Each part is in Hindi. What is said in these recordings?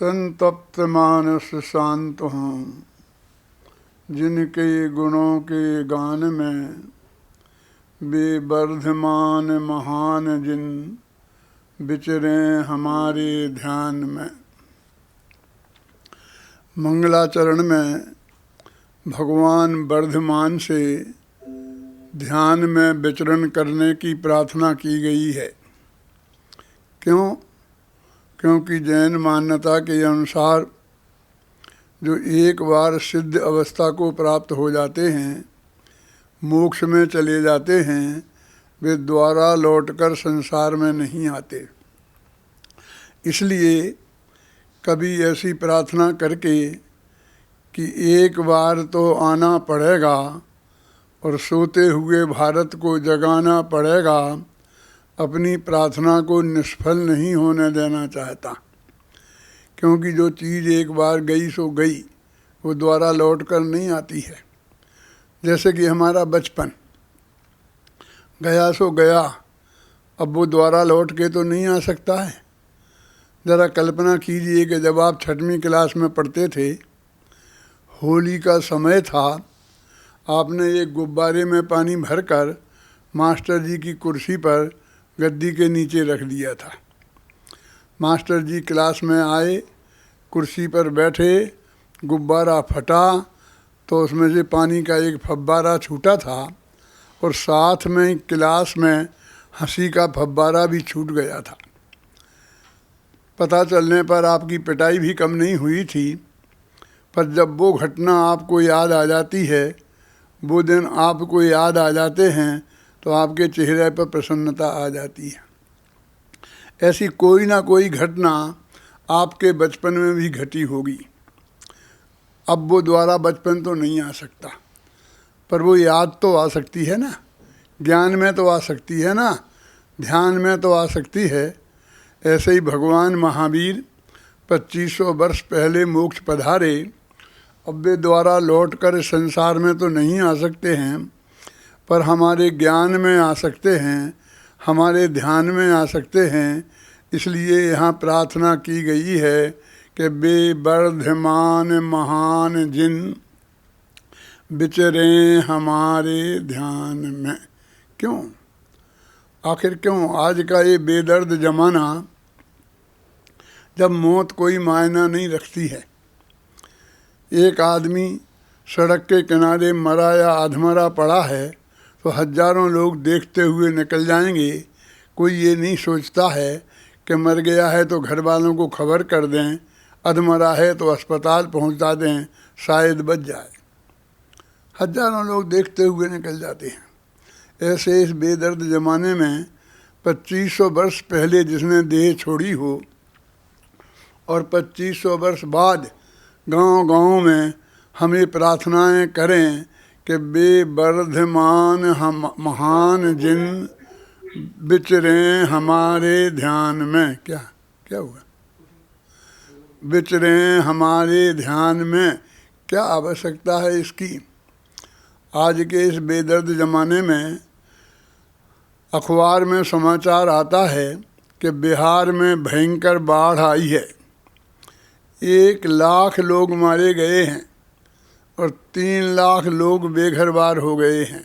संतप्त मानस शांत हूँ, जिनके गुणों के गान में बेवर्धमान महान जिन विचरे हमारे ध्यान में। मंगलाचरण में भगवान वर्धमान से ध्यान में विचरण करने की प्रार्थना की गई है। क्यों? क्योंकि जैन मान्यता के अनुसार जो एक बार सिद्ध अवस्था को प्राप्त हो जाते हैं, मोक्ष में चले जाते हैं, वे दोबारा लौटकर संसार में नहीं आते। इसलिए कभी ऐसी प्रार्थना करके कि एक बार तो आना पड़ेगा और सोते हुए भारत को जगाना पड़ेगा, अपनी प्रार्थना को निष्फल नहीं होने देना चाहता। क्योंकि जो चीज़ एक बार गई सो गई, वो दोबारा लौट कर नहीं आती है। जैसे कि हमारा बचपन गया सो गया, अब वो दोबारा लौट के तो नहीं आ सकता है। ज़रा कल्पना कीजिए कि जब आप 6वीं क्लास में पढ़ते थे, होली का समय था, आपने एक गुब्बारे में पानी भरकर मास्टर जी की कुर्सी पर गद्दी के नीचे रख दिया था। मास्टर जी क्लास में आए, कुर्सी पर बैठे, गुब्बारा फटा तो उसमें से पानी का एक फव्वारा छूटा था और साथ में क्लास में हंसी का फव्वारा भी छूट गया था। पता चलने पर आपकी पिटाई भी कम नहीं हुई थी। पर जब वो घटना आपको याद आ जाती है, वो दिन आपको याद आ जाते हैं, तो आपके चेहरे पर प्रसन्नता आ जाती है। ऐसी कोई ना कोई घटना आपके बचपन में भी घटी होगी। अब वो दोबारा बचपन तो नहीं आ सकता, पर वो याद तो आ सकती है ना, ज्ञान में तो आ सकती है ना, ध्यान में तो आ सकती है। ऐसे ही भगवान महावीर 2500 वर्ष पहले मोक्ष पधारे, अब वे दोबारा लौट कर संसार में तो नहीं आ सकते हैं, पर हमारे ज्ञान में आ सकते हैं, हमारे ध्यान में आ सकते हैं। इसलिए यहाँ प्रार्थना की गई है कि बेवर्धमान महान जिन विचरे हमारे ध्यान में। क्यों? आखिर क्यों? आज का ये बेदर्द जमाना, जब मौत कोई मायना नहीं रखती है। एक आदमी सड़क के किनारे मरा या अधमरा पड़ा है तो हजारों लोग देखते हुए निकल जाएंगे। कोई ये नहीं सोचता है कि मर गया है तो घर वालों को खबर कर दें, अधमरा है तो अस्पताल पहुंचा दें, शायद बच जाए। हजारों लोग देखते हुए निकल जाते हैं। ऐसे इस बेदर्द ज़माने में 2500 वर्ष पहले जिसने देह छोड़ी हो और 2500 वर्ष बाद गांव-गांव में हमें प्रार्थनाएं करें कि बेवर्धमान हम महान जिन विचरे हमारे ध्यान में। क्या क्या हुआ? विचरे हमारे ध्यान में। क्या आवश्यकता है इसकी? आज के इस बेदर्द ज़माने में अखबार में समाचार आता है कि बिहार में भयंकर बाढ़ आई है, 1 लाख लोग मारे गए हैं और 3 लाख लोग बेघर बार हो गए हैं।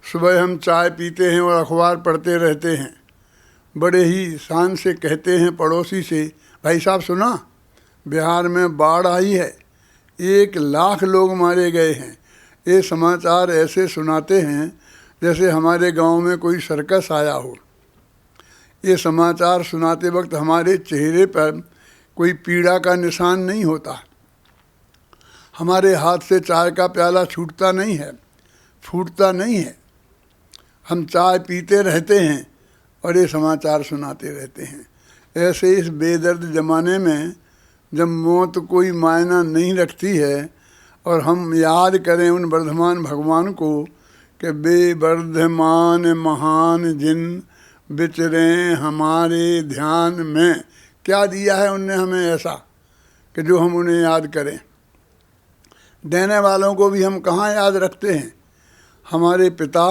सुबह हम चाय पीते हैं और अखबार पढ़ते रहते हैं, बड़े ही शान से कहते हैं पड़ोसी से, भाई साहब सुना, बिहार में बाढ़ आई है, 1 लाख लोग मारे गए हैं। ये समाचार ऐसे सुनाते हैं जैसे हमारे गांव में कोई सर्कस आया हो। ये समाचार सुनाते वक्त हमारे चेहरे पर कोई पीड़ा का निशान नहीं होता, हमारे हाथ से चाय का प्याला छूटता नहीं है, फूटता नहीं है। हम चाय पीते रहते हैं और ये समाचार सुनाते रहते हैं। ऐसे इस बेदर्द ज़माने में जब मौत कोई मायना नहीं रखती है और हम याद करें उन वर्धमान भगवान को कि बेवर्धमान महान जिन विचरे हमारे ध्यान में। क्या दिया है उनने हमें ऐसा कि जो हम उन्हें याद करें? देने वालों को भी हम कहाँ याद रखते हैं। हमारे पिता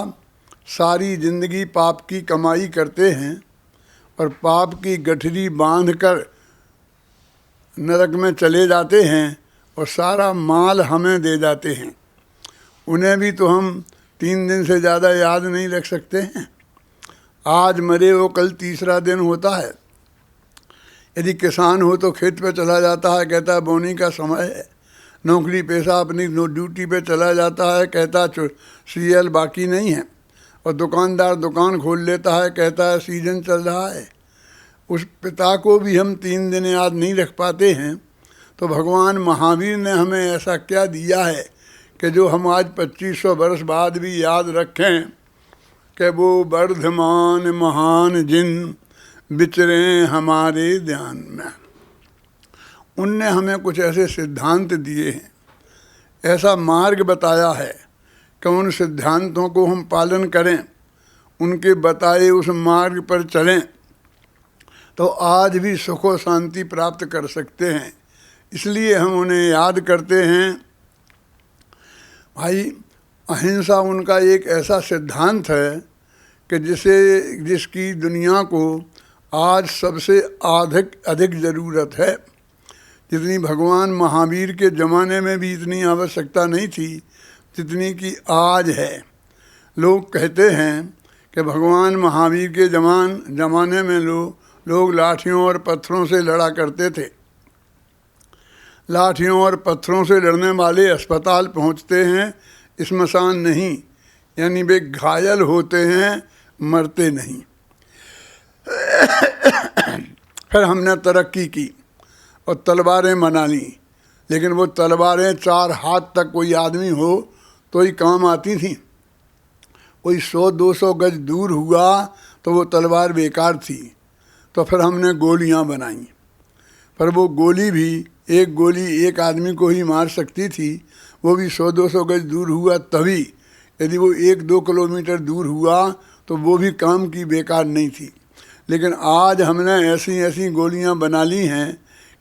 सारी जिंदगी पाप की कमाई करते हैं और पाप की गठरी बांधकर नरक में चले जाते हैं और सारा माल हमें दे जाते हैं। उन्हें भी तो हम 3 दिन से ज़्यादा याद नहीं रख सकते हैं। आज मरे वो कल तीसरा दिन होता है। यदि किसान हो तो खेत पे चला जाता है, कहता है बोनी का समय है। नौकरी पेशा अपनी ड्यूटी पे चला जाता है, कहता सीरियल बाकी नहीं है। और दुकानदार दुकान खोल लेता है, कहता है सीजन चल रहा है। उस पिता को भी हम 3 दिन याद नहीं रख पाते हैं, तो भगवान महावीर ने हमें ऐसा क्या दिया है कि जो हम आज 2500 वर्ष बाद भी याद रखें कि वो वर्धमान महान जिन विचरे हमारे ध्यान में। उनने हमें कुछ ऐसे सिद्धांत दिए हैं, ऐसा मार्ग बताया है कि उन सिद्धांतों को हम पालन करें, उनके बताए उस मार्ग पर चलें तो आज भी सुख और शांति प्राप्त कर सकते हैं। इसलिए हम उन्हें याद करते हैं। भाई, अहिंसा उनका एक ऐसा सिद्धांत है कि जिसकी दुनिया को आज सबसे अधिक ज़रूरत है। जितनी भगवान महावीर के ज़माने में भी इतनी आवश्यकता नहीं थी जितनी कि आज है। लोग कहते हैं कि भगवान महावीर के ज़माने में लोग लाठियों और पत्थरों से लड़ा करते थे। लाठियों और पत्थरों से लड़ने वाले अस्पताल पहुंचते हैं, श्मशान नहीं, यानी वे घायल होते हैं, मरते नहीं। फिर हमने तरक्की की और तलवारें बना ली, लेकिन वो तलवारें 4 हाथ तक कोई आदमी हो तो ही काम आती थी। कोई 100-200 गज दूर हुआ तो वो तलवार बेकार थी। तो फिर हमने गोलियां बनाई, पर वो गोली भी एक गोली एक आदमी को ही मार सकती थी। वो भी 100-200 गज दूर हुआ तभी। यदि वो 1-2 किलोमीटर दूर हुआ तो वो भी काम की बेकार नहीं थी। लेकिन आज हमने ऐसी गोलियां बना ली हैं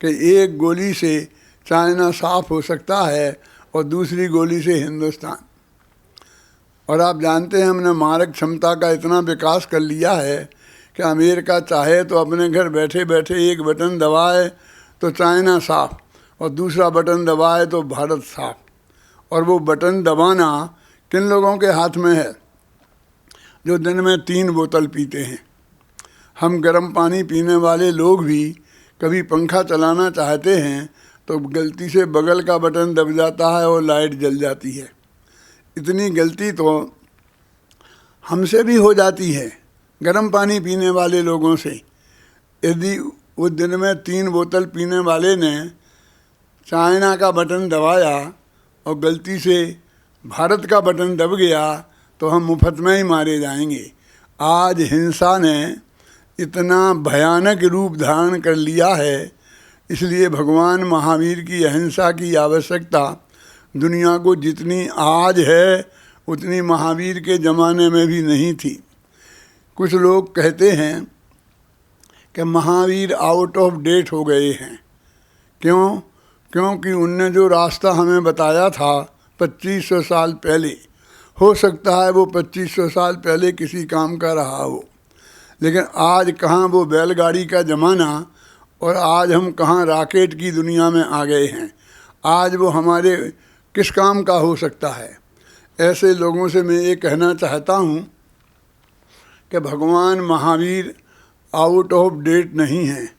कि एक गोली से चाइना साफ हो सकता है और दूसरी गोली से हिंदुस्तान। और आप जानते हैं हमने मारक क्षमता का इतना विकास कर लिया है कि अमेरिका चाहे तो अपने घर बैठे बैठे एक बटन दबाए तो चाइना साफ, और दूसरा बटन दबाए तो भारत साफ। और वो बटन दबाना किन लोगों के हाथ में है? जो दिन में 3 बोतल पीते हैं। हम गर्म पानी पीने वाले लोग भी कभी पंखा चलाना चाहते हैं तो गलती से बगल का बटन दब जाता है और लाइट जल जाती है। इतनी गलती तो हमसे भी हो जाती है, गर्म पानी पीने वाले लोगों से। यदि वो दिन में 3 बोतल पीने वाले ने चाइना का बटन दबाया और गलती से भारत का बटन दब गया तो हम मुफ्त में ही मारे जाएंगे। आज हिंसा ने इतना भयानक रूप धारण कर लिया है, इसलिए भगवान महावीर की अहिंसा की आवश्यकता दुनिया को जितनी आज है उतनी महावीर के ज़माने में भी नहीं थी। कुछ लोग कहते हैं कि महावीर आउट ऑफ डेट हो गए हैं। क्यों? क्योंकि उनने जो रास्ता हमें बताया था 2500 साल पहले, हो सकता है वो 2500 साल पहले किसी काम का रहा हो, लेकिन आज कहाँ वो बैलगाड़ी का ज़माना और आज हम कहाँ रॉकेट की दुनिया में आ गए हैं। आज वो हमारे किस काम का हो सकता है? ऐसे लोगों से मैं ये कहना चाहता हूँ कि भगवान महावीर आउट ऑफ डेट नहीं हैं,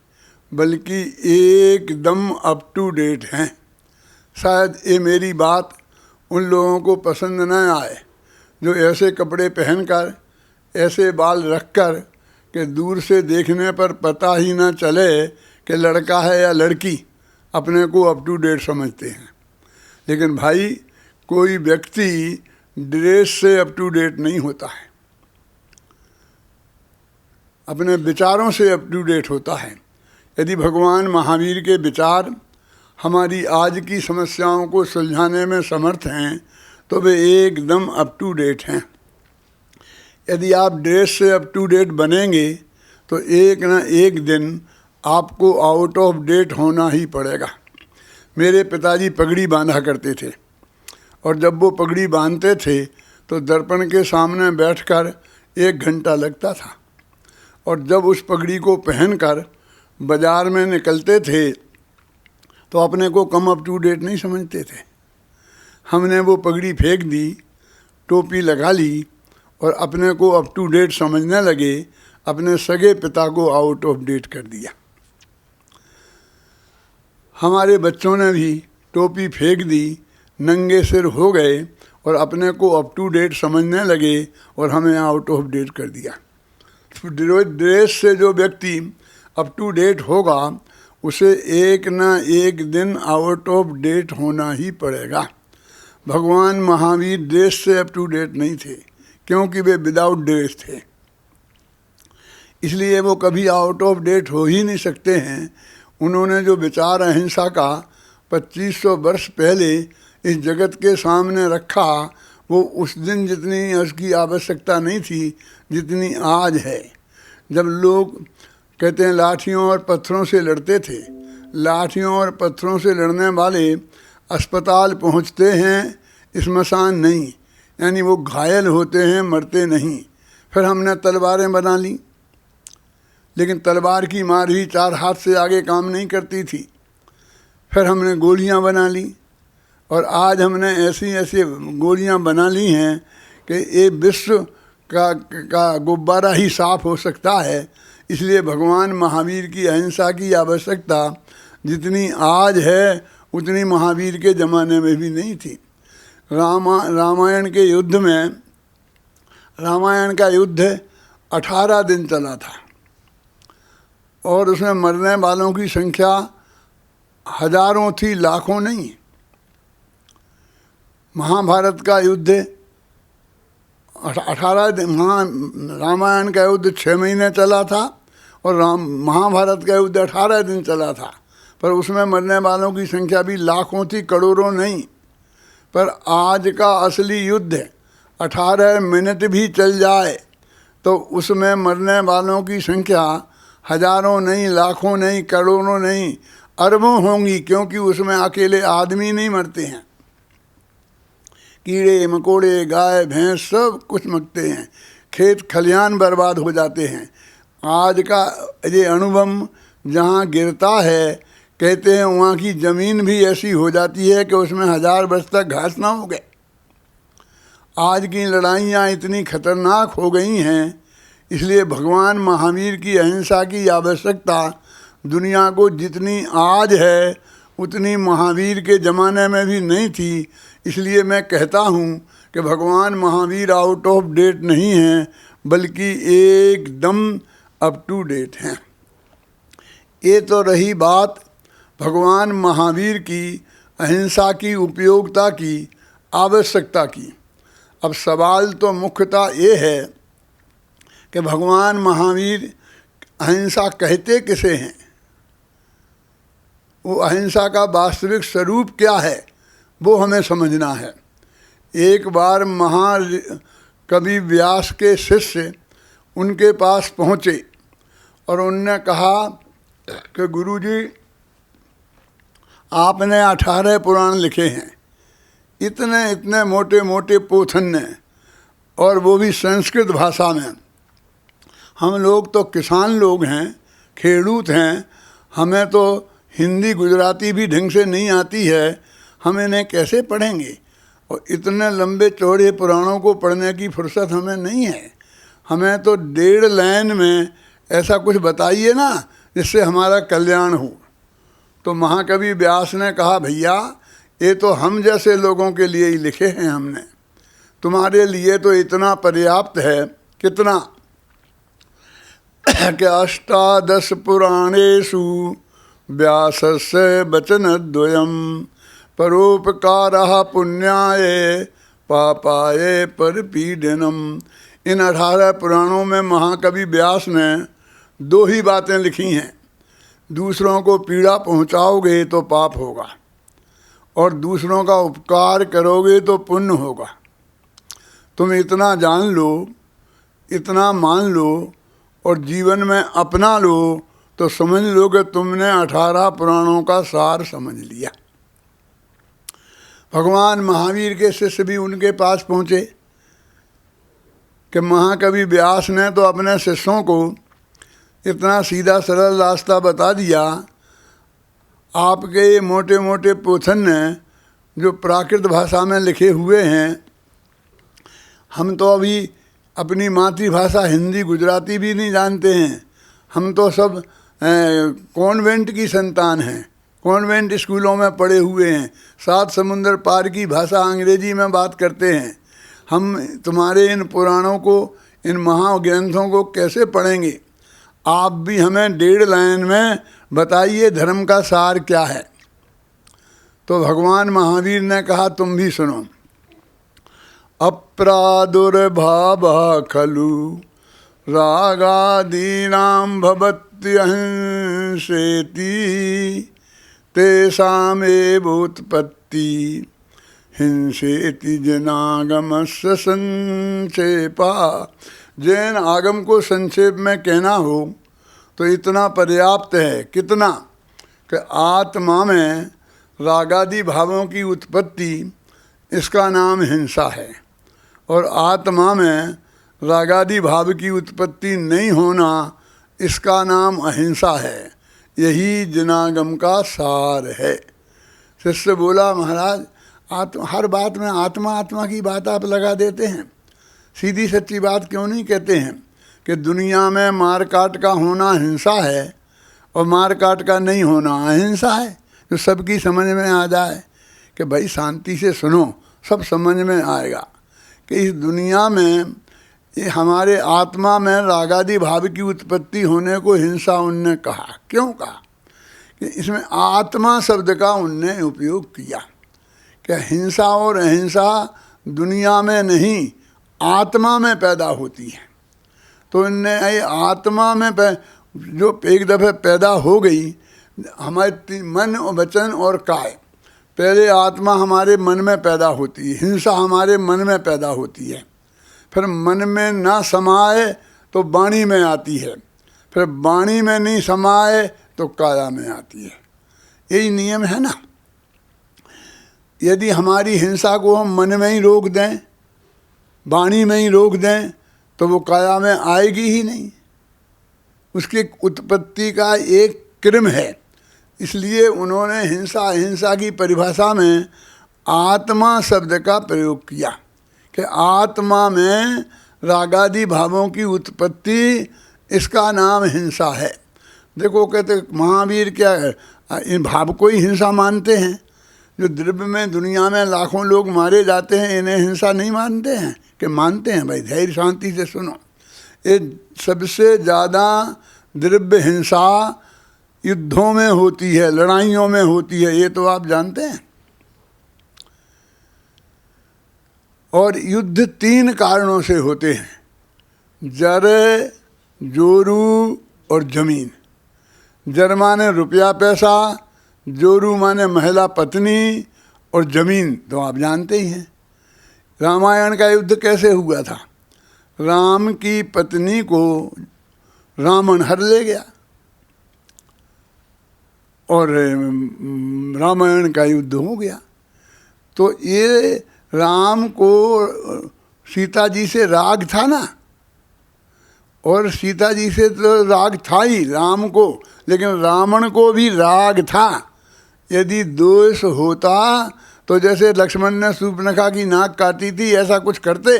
बल्कि एकदम अप टू डेट हैं। शायद ये मेरी बात उन लोगों को पसंद न आए जो ऐसे कपड़े पहनकर, ऐसे बाल रखकर कि दूर से देखने पर पता ही ना चले कि लड़का है या लड़की, अपने को अप टू डेट समझते हैं। लेकिन भाई, कोई व्यक्ति ड्रेस से अप टू डेट नहीं होता है, अपने विचारों से अप टू डेट होता है। यदि भगवान महावीर के विचार हमारी आज की समस्याओं को सुलझाने में समर्थ हैं तो वे एकदम अप टू डेट हैं। यदि आप ड्रेस से अप टू डेट बनेंगे तो एक न एक दिन आपको आउट ऑफ डेट होना ही पड़ेगा। मेरे पिताजी पगड़ी बांधा करते थे और जब वो पगड़ी बांधते थे तो दर्पण के सामने बैठकर 1 घंटा लगता था, और जब उस पगड़ी को पहनकर बाज़ार में निकलते थे तो अपने को कम अप टू डेट नहीं समझते थे। हमने वो पगड़ी फेंक दी, टोपी लगा ली और अपने को अप टू डेट समझने लगे, अपने सगे पिता को आउट ऑफ डेट कर दिया। हमारे बच्चों ने भी टोपी फेंक दी, नंगे सिर हो गए और अपने को अप टू डेट समझने लगे और हमें आउट ऑफ डेट कर दिया। ड्रेस से जो व्यक्ति अप टू डेट होगा उसे एक ना एक दिन आउट ऑफ डेट होना ही पड़ेगा। भगवान महावीर ड्रेस से अप टू डेट नहीं थे, क्योंकि वे विदाउट ड्रेस थे, इसलिए वो कभी आउट ऑफ डेट हो ही नहीं सकते हैं। उन्होंने जो विचार अहिंसा का 2500 वर्ष पहले इस जगत के सामने रखा, वो उस दिन जितनी उसकी आवश्यकता नहीं थी जितनी आज है। जब लोग कहते हैं लाठियों और पत्थरों से लड़ते थे, लाठियों और पत्थरों से लड़ने वाले अस्पताल पहुंचते हैं, श्मशान नहीं, यानी वो घायल होते हैं, मरते नहीं। फिर हमने तलवारें बना ली, लेकिन तलवार की मार भी 4 हाथ से आगे काम नहीं करती थी। फिर हमने गोलियां बना ली और आज हमने ऐसी ऐसी गोलियां बना ली हैं कि ये विश्व का गुब्बारा ही साफ हो सकता है। इसलिए भगवान महावीर की अहिंसा की आवश्यकता जितनी आज है उतनी महावीर के ज़माने में भी नहीं थी। रामायण के युद्ध में, रामायण का युद्ध 18 दिन चला था और उसमें मरने वालों की संख्या हजारों थी, लाखों नहीं। महाभारत का युद्ध 18 दिन, रामायण का युद्ध 6 महीने चला था और महाभारत का युद्ध 18 दिन चला था, पर उसमें मरने वालों की संख्या भी लाखों थी, करोड़ों नहीं। पर आज का असली युद्ध 18 मिनट भी चल जाए तो उसमें मरने वालों की संख्या हजारों नहीं, लाखों नहीं, करोड़ों नहीं, अरबों होंगी, क्योंकि उसमें अकेले आदमी नहीं मरते हैं, कीड़े मकोड़े, गाय भैंस सब कुछ मरते हैं, खेत खलियान बर्बाद हो जाते हैं। आज का ये अणुबम जहाँ गिरता है, कहते हैं वहाँ की ज़मीन भी ऐसी हो जाती है कि उसमें 1000 वर्ष तक घास ना हो गए। आज की लड़ाइयाँ इतनी खतरनाक हो गई हैं, इसलिए भगवान महावीर की अहिंसा की आवश्यकता दुनिया को जितनी आज है उतनी महावीर के ज़माने में भी नहीं थी। इसलिए मैं कहता हूँ कि भगवान महावीर आउट ऑफ डेट नहीं हैं, बल्कि एकदम अप टू डेट हैं। ये तो रही बात भगवान महावीर की अहिंसा की उपयोगिता की, आवश्यकता की। अब सवाल तो मुख्यतः ये है कि भगवान महावीर अहिंसा कहते किसे हैं, वो अहिंसा का वास्तविक स्वरूप क्या है, वो हमें समझना है। एक बार महाकवि व्यास के शिष्य उनके पास पहुँचे और उनने कहा कि गुरुजी, आपने 18 पुराण लिखे हैं, इतने इतने मोटे मोटे पोथन ने, और वो भी संस्कृत भाषा में। हम लोग तो किसान लोग हैं, खेडूत हैं, हमें तो हिंदी गुजराती भी ढंग से नहीं आती है, हम इन्हें कैसे पढ़ेंगे? और इतने लंबे चौड़े पुराणों को पढ़ने की फुर्सत हमें नहीं है। हमें तो 1.5 लाइन में ऐसा कुछ बताइए ना जिससे हमारा कल्याण हो। तो महाकवि व्यास ने कहा, भैया ये तो हम जैसे लोगों के लिए ही लिखे हैं हमने, तुम्हारे लिए तो इतना पर्याप्त है। कितना कि 18 पुराणेषु व्यासस्य वचनद्वयम् परोपकारः पुण्याय पापाय परपीडनम्। इन 18 पुराणों में महाकवि व्यास ने 2 ही बातें लिखी हैं, दूसरों को पीड़ा पहुंचाओगे तो पाप होगा और दूसरों का उपकार करोगे तो पुण्य होगा। तुम इतना जान लो, इतना मान लो और जीवन में अपना लो तो समझ लो कि तुमने 18 पुराणों का सार समझ लिया। भगवान महावीर के शिष्य भी उनके पास पहुँचे कि महाकवि व्यास ने तो अपने शिष्यों को इतना सीधा सरल रास्ता बता दिया आपके ये मोटे मोटे पोथन जो प्राकृत भाषा में लिखे हुए हैं, हम तो अभी अपनी मातृभाषा हिंदी गुजराती भी नहीं जानते हैं। हम तो सब कॉन्वेंट की संतान हैं, कॉन्वेंट स्कूलों में पढ़े हुए हैं, 7 समुंदर पार की भाषा अंग्रेजी में बात करते हैं। हम तुम्हारे इन पुराणों को, इन महाग्रंथों को कैसे पढ़ेंगे? आप भी हमें 1.5 लाइन में बताइए धर्म का सार क्या है। तो भगवान महावीर ने कहा, तुम भी सुनो। अप्रादुर्भाव खलु रागादीनां भवत्यहिंसेति तेषामेवोत्पत्ति हिंसेति जैनागमस्य संक्षेपा। जैन आगम को संक्षेप में कहना हो तो इतना पर्याप्त है। कितना? कि आत्मा में रागादि भावों की उत्पत्ति, इसका नाम हिंसा है, और आत्मा में रागादि भाव की उत्पत्ति नहीं होना, इसका नाम अहिंसा है। यही जनागम का सार है। शिष्य बोला, महाराज हर बात में आत्मा आत्मा की बात आप लगा देते हैं, सीधी सच्ची बात क्यों नहीं कहते हैं कि दुनिया में मार काट का होना हिंसा है और मार काट का नहीं होना अहिंसा है? जो सबकी समझ में आ जाए कि भाई शांति से सुनो, सब समझ में आएगा कि इस दुनिया में ये हमारे आत्मा में रागादि भाव की उत्पत्ति होने को हिंसा उनने कहा। क्यों कहा? कि इसमें आत्मा शब्द का उनने उपयोग किया कि हिंसा और अहिंसा दुनिया में नहीं, आत्मा में पैदा होती है। तो इनने आत्मा में जो एक दफ़े पैदा हो गई, हमारे मन और वचन और काय, पहले आत्मा हमारे मन में पैदा होती है, हिंसा हमारे मन में पैदा होती है, फिर मन में ना समाए तो वाणी में आती है, फिर वाणी में नहीं समाए तो काया में आती है। यही नियम है ना। यदि हमारी हिंसा को हम मन में ही रोक दें, वाणी में ही रोक दें, तो वो काया में आएगी ही नहीं। उसकी उत्पत्ति का एक क्रम है। इसलिए उन्होंने हिंसा अहिंसा की परिभाषा में आत्मा शब्द का प्रयोग किया कि आत्मा में रागादि भावों की उत्पत्ति, इसका नाम हिंसा है। देखो कहते महावीर क्या है, इन भाव को ही हिंसा मानते हैं। जो द्रव्य में दुनिया में लाखों लोग मारे जाते हैं, इन्हें हिंसा नहीं मानते हैं कि मानते हैं? भाई धैर्य शांति से सुनो। ये सबसे ज़्यादा द्रव्य हिंसा युद्धों में होती है, लड़ाइयों में होती है, ये तो आप जानते हैं। और युद्ध 3 कारणों से होते हैं, जर, जोरू और जमीन। जर माने रुपया पैसा, जोरू माने महिला पत्नी, और जमीन तो आप जानते ही हैं। रामायण का युद्ध कैसे हुआ था? राम की पत्नी को रावण हर ले गया और रामायण का युद्ध हो गया। तो ये राम को सीता जी से राग था ना, और सीता जी से तो राग था ही राम को, लेकिन रावण को भी राग था। यदि दोष होता तो जैसे लक्ष्मण ने शूर्पणखा की नाक काटी थी, ऐसा कुछ करते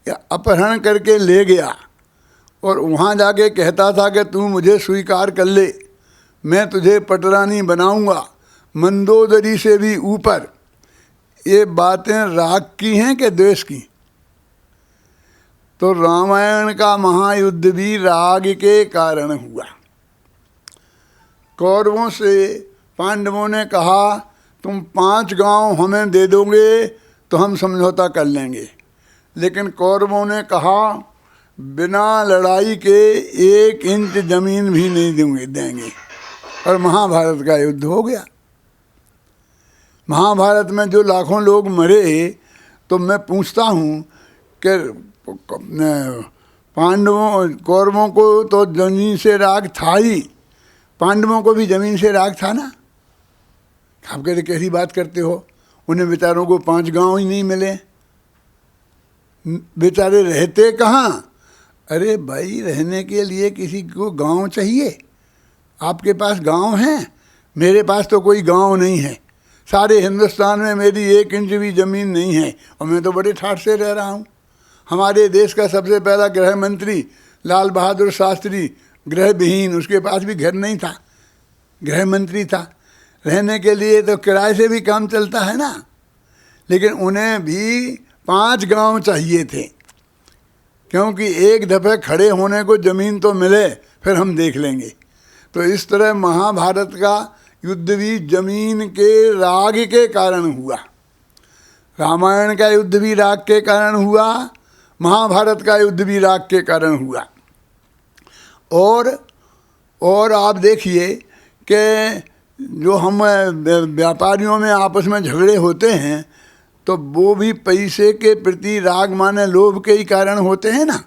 या अपहरण करके ले गया और वहाँ जाके कहता था कि तू मुझे स्वीकार कर ले, मैं तुझे पटरानी बनाऊंगा, मंदोदरी से भी ऊपर। ये बातें राग की हैं कि द्वेष की? तो रामायण का महायुद्ध भी राग के कारण हुआ। कौरवों से पांडवों ने कहा तुम 5 गांव हमें दे दोगे तो हम समझौता कर लेंगे, लेकिन कौरवों ने कहा बिना लड़ाई के 1 इंच जमीन भी नहीं देंगे। और महाभारत का युद्ध हो गया। महाभारत में जो लाखों लोग मरे, तो मैं पूछता हूँ कि पांडवों कौरवों को तो जमीन से राग था ही, पांडवों को भी जमीन से राग था ना। आप कहते कैसी बात करते हो, उन्हें बेचारों को 5 गांव ही नहीं मिले, बेचारे रहते कहाँ? अरे भाई रहने के लिए किसी को गांव चाहिए, आपके पास गांव हैं? मेरे पास तो कोई गांव नहीं है, सारे हिंदुस्तान में मेरी 1 इंच भी ज़मीन नहीं है, और मैं तो बड़े ठाठ से रह रहा हूँ। हमारे देश का सबसे पहला गृह मंत्री लाल बहादुर शास्त्री गृह विहीन, उसके पास भी घर नहीं था, गृह मंत्री था। रहने के लिए तो किराए से भी काम चलता है ना, लेकिन उन्हें भी 5 गांव चाहिए थे, क्योंकि एक दफ़े खड़े होने को ज़मीन तो मिले, फिर हम देख लेंगे। तो इस तरह महाभारत का युद्ध भी जमीन के राग के कारण हुआ। रामायण का युद्ध भी राग के कारण हुआ, महाभारत का युद्ध भी राग के कारण हुआ। और आप देखिए कि जो हम व्यापारियों में आपस में झगड़े होते हैं, तो वो भी पैसे के प्रति राग माने लोभ के ही कारण होते हैं ना।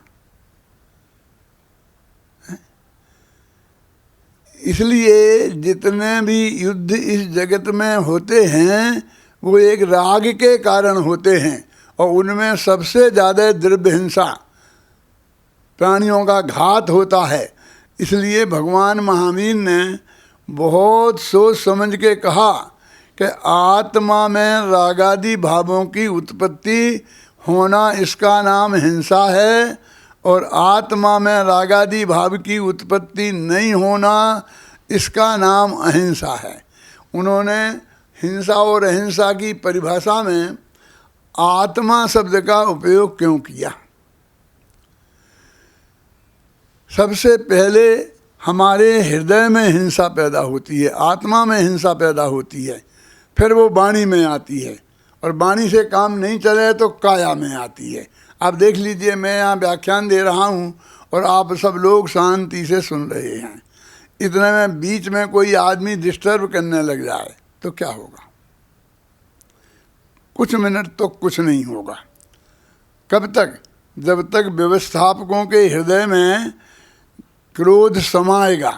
इसलिए जितने भी युद्ध इस जगत में होते हैं वो एक राग के कारण होते हैं, और उनमें सबसे ज़्यादा द्रव्य हिंसा, प्राणियों का घात होता है। इसलिए भगवान महावीर ने बहुत सोच समझ के कहा कि आत्मा में रागादि भावों की उत्पत्ति होना, इसका नाम हिंसा है, और आत्मा में रागादि भाव की उत्पत्ति नहीं होना, इसका नाम अहिंसा है। उन्होंने हिंसा और अहिंसा की परिभाषा में आत्मा शब्द का उपयोग क्यों किया? सबसे पहले हमारे हृदय में हिंसा पैदा होती है, आत्मा में हिंसा पैदा होती है, फिर वो वाणी में आती है, और वाणी से काम नहीं चले तो काया में आती है। आप देख लीजिए, मैं यहाँ व्याख्यान दे रहा हूँ और आप सब लोग शांति से सुन रहे हैं, इतने में बीच में कोई आदमी डिस्टर्ब करने लग जाए तो क्या होगा? कुछ मिनट तो कुछ नहीं होगा। कब तक? जब तक व्यवस्थापकों के हृदय में क्रोध समाएगा।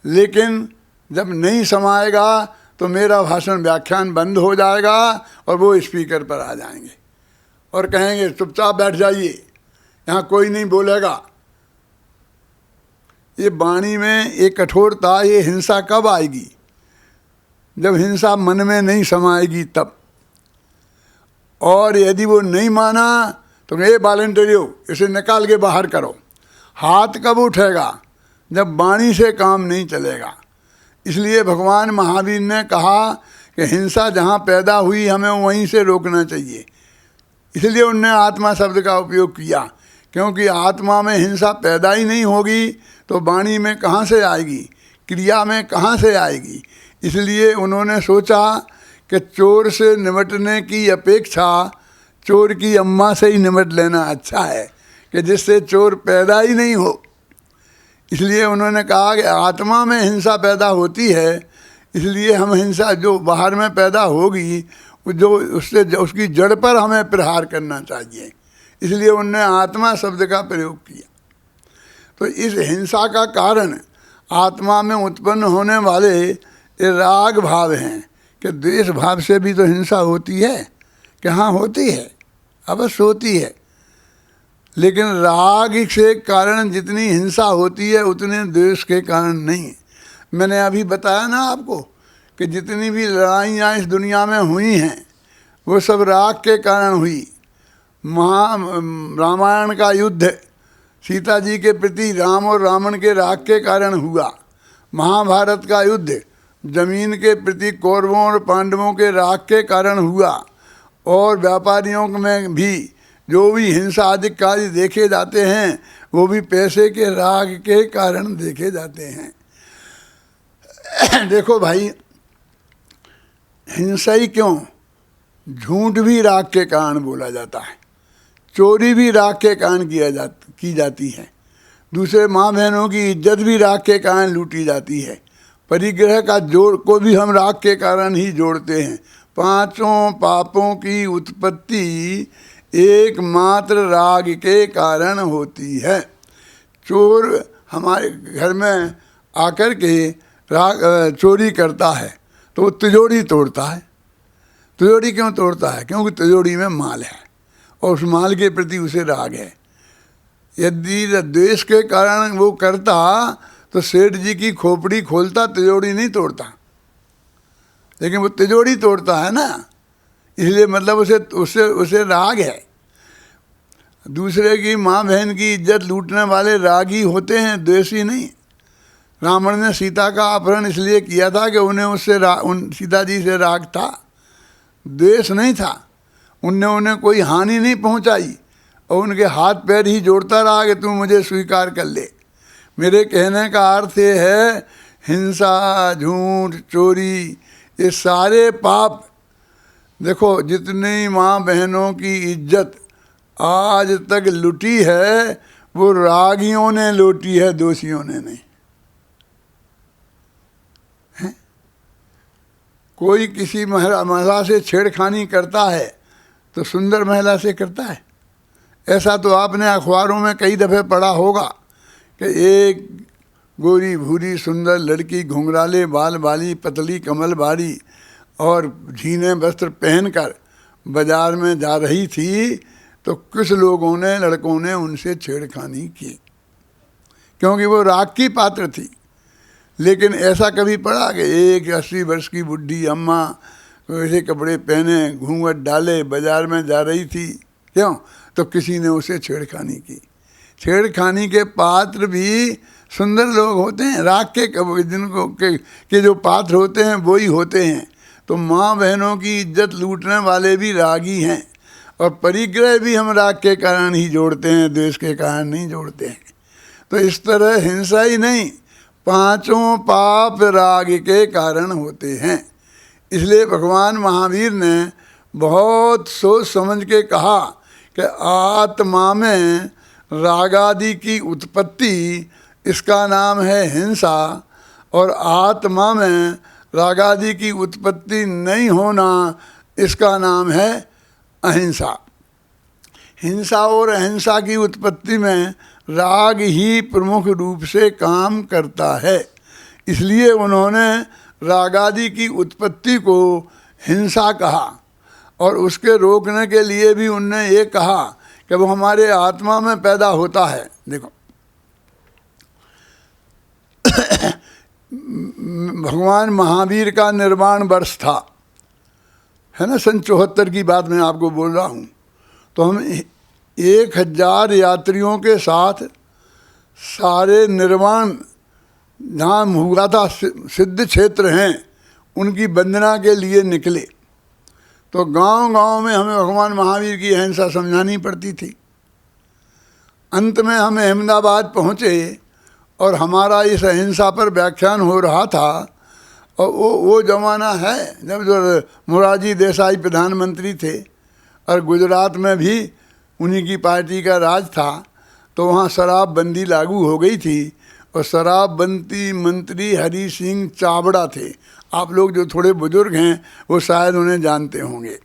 लेकिन जब नहीं समाएगा तो मेरा भाषण व्याख्यान बंद हो जाएगा और वो स्पीकर पर आ जाएंगे और कहेंगे चुपचाप बैठ जाइए, यहाँ कोई नहीं बोलेगा। ये वाणी में एक कठोरता, ये हिंसा कब आएगी? जब हिंसा मन में नहीं समाएगी तब। और यदि वो नहीं माना तो ये वॉलंटरी हो, इसे निकाल के बाहर करो। हाथ कब उठेगा? जब वाणी से काम नहीं चलेगा। इसलिए भगवान महावीर ने कहा कि हिंसा जहाँ पैदा हुई हमें वहीं से रोकना चाहिए। इसलिए उनने आत्मा शब्द का उपयोग किया, क्योंकि आत्मा में हिंसा पैदा ही नहीं होगी तो वाणी में कहाँ से आएगी, क्रिया में कहाँ से आएगी। इसलिए उन्होंने सोचा कि चोर से निपटने की अपेक्षा चोर की अम्मा से ही निपट लेना अच्छा है, कि जिससे चोर पैदा ही नहीं हो। इसलिए उन्होंने कहा कि आत्मा में हिंसा पैदा होती है, इसलिए हम हिंसा जो बाहर में पैदा होगी जो उसकी जड़ पर हमें प्रहार करना चाहिए। इसलिए उन्होंने आत्मा शब्द का प्रयोग किया। तो इस हिंसा का कारण आत्मा में उत्पन्न होने वाले ये राग भाव हैं, कि द्वेष भाव से भी तो हिंसा होती है, कि हाँ होती है, अवश्य होती है। लेकिन राग के कारण जितनी हिंसा होती है उतने द्वेष के कारण नहीं। मैंने अभी बताया ना आपको कि जितनी भी लड़ाइयाँ इस दुनिया में हुई हैं वो सब राग के कारण हुई। रामायण का युद्ध सीता जी के प्रति राम और रावण के राग के कारण हुआ। महाभारत का युद्ध जमीन के प्रति कौरवों और पांडवों के राग के कारण हुआ। और व्यापारियों में भी जो भी हिंसा आदि कार्य देखे जाते हैं वो भी पैसे के राग के कारण देखे जाते हैं। देखो भाई, हिंसा ही क्यों? झूठ भी राग के कारण बोला जाता है, चोरी भी राग के कारण की जाती है, दूसरे माँ बहनों की इज्जत भी राग के कारण लूटी जाती है, परिग्रह का जोड़ को भी हम राग के कारण ही जोड़ते हैं। 5 पापों की उत्पत्ति एकमात्र राग के कारण होती है। चोर हमारे घर में आकर के राग चोरी करता है तो वो तिजोरी तोड़ता है। तिजोरी क्यों तोड़ता है? क्योंकि तिजोरी में माल है और उस माल के प्रति उसे राग है। यदि द्वेष के कारण वो करता तो सेठ जी की खोपड़ी खोलता, तिजोरी नहीं तोड़ता, लेकिन वो तिजोरी तोड़ता है ना, इसलिए मतलब उसे उसे उसे राग है। दूसरे की माँ बहन की इज्जत लूटने वाले रागी होते हैं, द्वेषी नहीं। रावण ने सीता का अपहरण इसलिए किया था कि उन्हें उससे उन सीता जी से राग था, द्वेष नहीं था। उन्हें कोई हानि नहीं पहुंचाई और उनके हाथ पैर ही जोड़ता रहा कि तू मुझे स्वीकार कर ले। मेरे कहने का अर्थ ये है, हिंसा, झूठ, चोरी, ये सारे पाप, देखो जितनी माँ बहनों की इज्जत आज तक लुटी है वो रागियों ने लूटी है, दोषियों ने नहीं। है? कोई किसी महिला से छेड़खानी करता है तो सुंदर महिला से करता है। ऐसा तो आपने अखबारों में कई दफ़े पढ़ा होगा कि एक गोरी भूरी सुंदर लड़की घुंघराले बाल वाली, पतली कमल बारी और झीने वस्त्र पहनकर बाजार में जा रही थी, तो कुछ लोगों ने, लड़कों ने उनसे छेड़खानी की क्योंकि वो राग की पात्र थी। लेकिन ऐसा कभी पड़ा कि एक 80 वर्ष की बुढ़ी अम्मा वैसे कपड़े पहने, घूंघट डाले, बाजार में जा रही थी, क्यों? तो किसी ने उसे छेड़खानी की। छेड़खानी के पात्र भी सुंदर लोग होते हैं, राग के जिनको के जो पात्र होते हैं वो ही होते हैं। तो माँ बहनों की इज्जत लूटने वाले भी रागी हैं, और परिग्रह भी हम राग के कारण ही जोड़ते हैं, द्वेष के कारण नहीं जोड़ते हैं। तो इस तरह हिंसा ही नहीं, पांचों पाप राग के कारण होते हैं। इसलिए भगवान महावीर ने बहुत सोच समझ के कहा कि आत्मा में रागादि की उत्पत्ति, इसका नाम है हिंसा, और आत्मा में रागादि की उत्पत्ति नहीं होना, इसका नाम है अहिंसा। हिंसा और अहिंसा की उत्पत्ति में राग ही प्रमुख रूप से काम करता है। इसलिए उन्होंने रागादि की उत्पत्ति को हिंसा कहा, और उसके रोकने के लिए भी उनने ये कहा कि वो हमारे आत्मा में पैदा होता है। देखो भगवान महावीर का निर्वाण वर्ष था, है ना, सन 74 की बात मैं आपको बोल रहा हूँ। तो हम 1000 यात्रियों के साथ सारे निर्वाण जहाँ हुआ था, सिद्ध क्षेत्र हैं, उनकी वंदना के लिए निकले। तो गांव-गांव में हमें भगवान महावीर की अहिंसा समझानी पड़ती थी। अंत में हम अहमदाबाद पहुँचे और हमारा इस अहिंसा पर व्याख्यान हो रहा था। और वो ज़माना है जब जो मोरारजी देसाई प्रधानमंत्री थे और गुजरात में भी उन्हीं की पार्टी का राज था, तो वहाँ शराबबंदी लागू हो गई थी। और शराबबंदी मंत्री हरी सिंह चावड़ा थे। आप लोग जो थोड़े बुजुर्ग हैं वो शायद उन्हें जानते होंगे।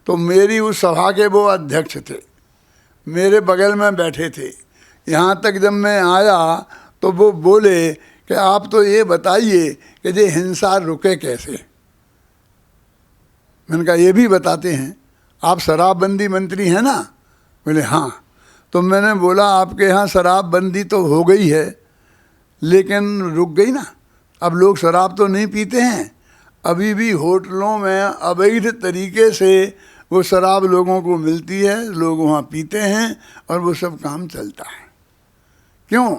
तो मेरी उस सभा के वो अध्यक्ष थे, मेरे बगल में बैठे थे। यहाँ तक जब मैं आया तो वो बोले कि आप तो ये बताइए कि ये हिंसा रुके कैसे। मैंने कहा ये भी बताते हैं, आप शराबबंदी मंत्री हैं ना? बोले हाँ। तो मैंने बोला आपके यहाँ शराबबंदी तो हो गई है, लेकिन रुक गई ना। अब लोग शराब तो नहीं पीते हैं, अभी भी होटलों में अवैध तरीके से वो शराब लोगों को मिलती है, लोग वहाँ पीते हैं और वो सब काम चलता है। क्यों?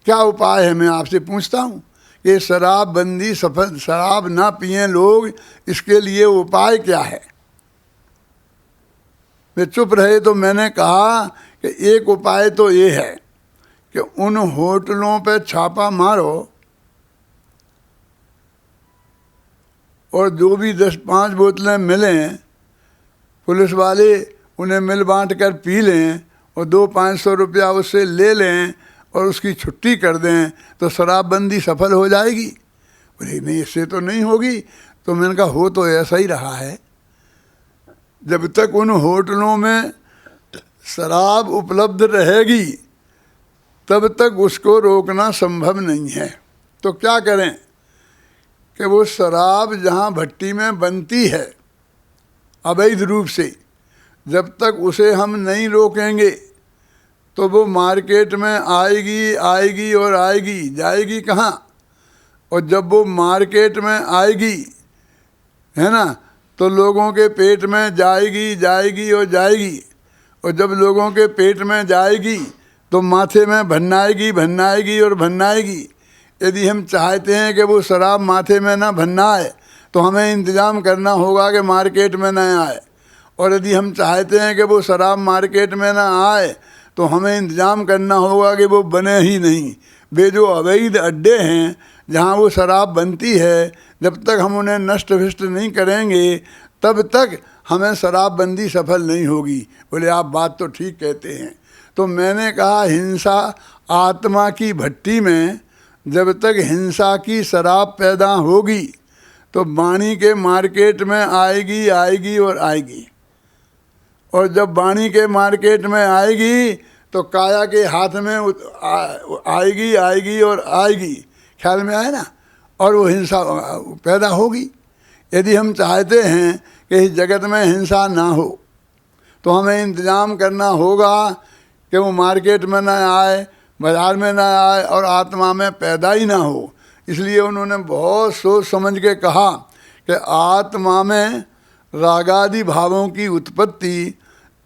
क्या उपाय है, मैं आपसे पूछता हूँ। ये शराबबंदी सफल, शराब ना पिए लोग, इसके लिए उपाय क्या है? वे चुप रहे। तो मैंने कहा कि एक उपाय तो ये है कि उन होटलों पे छापा मारो और जो भी 10-5 बोतलें मिलें, पुलिस वाले उन्हें मिल बांट कर पी लें और 200-500 रुपया उससे ले लें और उसकी छुट्टी कर दें, तो शराबबंदी सफल हो जाएगी। बोले नहीं, इससे तो नहीं होगी। तो मैंने कहा हो तो ऐसा ही रहा है। जब तक उन होटलों में शराब उपलब्ध रहेगी तब तक उसको रोकना संभव नहीं है। तो क्या करें कि वो शराब जहाँ भट्टी में बनती है अवैध रूप से, जब तक उसे हम नहीं रोकेंगे तो वो मार्केट में आएगी आएगी और आएगी, जाएगी कहाँ? और जब वो मार्केट में आएगी, है ना, तो लोगों के पेट में जाएगी जाएगी और जाएगी। और जब लोगों के पेट में जाएगी तो माथे में भन्नाएगी भन्नाएगी और भन्नाएगी। यदि हम चाहते हैं कि वो शराब माथे में ना भन्नाए तो हमें इंतज़ाम करना होगा कि मार्केट में न आए। और यदि हम चाहते हैं कि वो शराब मार्केट में ना आए तो हमें इंतज़ाम करना होगा कि वो बने ही नहीं। वे जो अवैध अड्डे हैं जहाँ वो शराब बनती है, जब तक हम उन्हें नष्ट भ्रष्ट नहीं करेंगे तब तक हमें शराबबंदी सफल नहीं होगी। बोले आप बात तो ठीक कहते हैं। तो मैंने कहा हिंसा आत्मा की भट्टी में जब तक हिंसा की शराब पैदा होगी तो वाणी के मार्केट में आएगी आएगी और आएगी। और जब वाणी के मार्केट में आएगी तो काया के हाथ में आएगी आएगी और आएगी। ख्याल में आए ना? और वो हिंसा पैदा होगी। यदि हम चाहते हैं कि इस जगत में हिंसा ना हो तो हमें इंतज़ाम करना होगा कि वो मार्केट में ना आए, बाज़ार में ना आए और आत्मा में पैदा ही ना हो। इसलिए उन्होंने बहुत सोच समझ के कहा कि आत्मा में रागादि भावों की उत्पत्ति,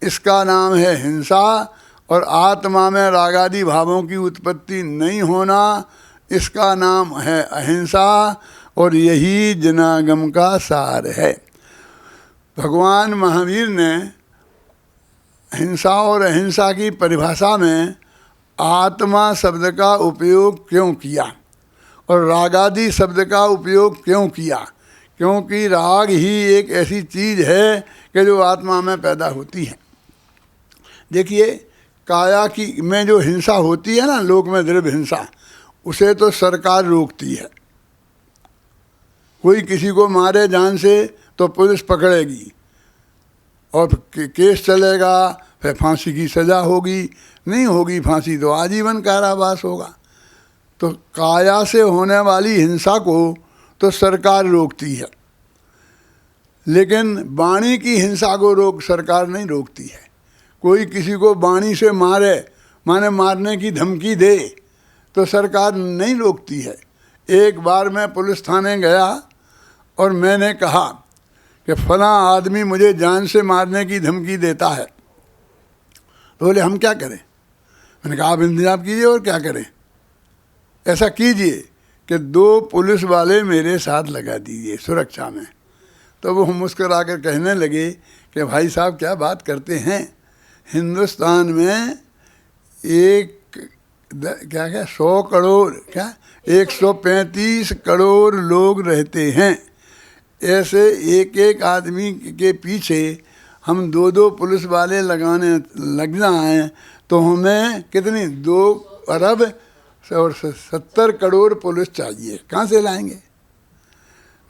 इसका नाम है हिंसा, और आत्मा में रागादि भावों की उत्पत्ति नहीं होना, इसका नाम है अहिंसा। और यही जनागम का सार है। भगवान महावीर ने हिंसा और अहिंसा की परिभाषा में आत्मा शब्द का उपयोग क्यों किया और रागादि शब्द का उपयोग क्यों किया? क्योंकि राग ही एक ऐसी चीज़ है कि जो आत्मा में पैदा होती है। देखिए, काया की में जो हिंसा होती है ना, लोक में द्रव्य हिंसा, उसे तो सरकार रोकती है। कोई किसी को मारे जान से तो पुलिस पकड़ेगी और केस चलेगा, फिर फांसी की सज़ा होगी। नहीं होगी फांसी तो आजीवन कारावास होगा। तो काया से होने वाली हिंसा को तो सरकार रोकती है, लेकिन वाणी की हिंसा को सरकार नहीं रोकती है। कोई किसी को वाणी से मारे, माने मारने की धमकी दे, तो सरकार नहीं रोकती है। एक बार मैं पुलिस थाने गया और मैंने कहा कि फलां आदमी मुझे जान से मारने की धमकी देता है। तो बोले हम क्या करें? मैंने कहा आप इंतजाम कीजिए और क्या करें। ऐसा कीजिए कि 2 पुलिस वाले मेरे साथ लगा दीजिए सुरक्षा में। तो वो मुस्कुरा कर कहने लगे कि भाई साहब क्या बात करते हैं, हिंदुस्तान में 100 करोड़ 135 करोड़ लोग रहते हैं। ऐसे एक एक आदमी के पीछे हम 2-2 पुलिस वाले लगाने लग जाएं तो हमें कितनी 2 अरब और 70 करोड़ पुलिस चाहिए। कहाँ से लाएंगे?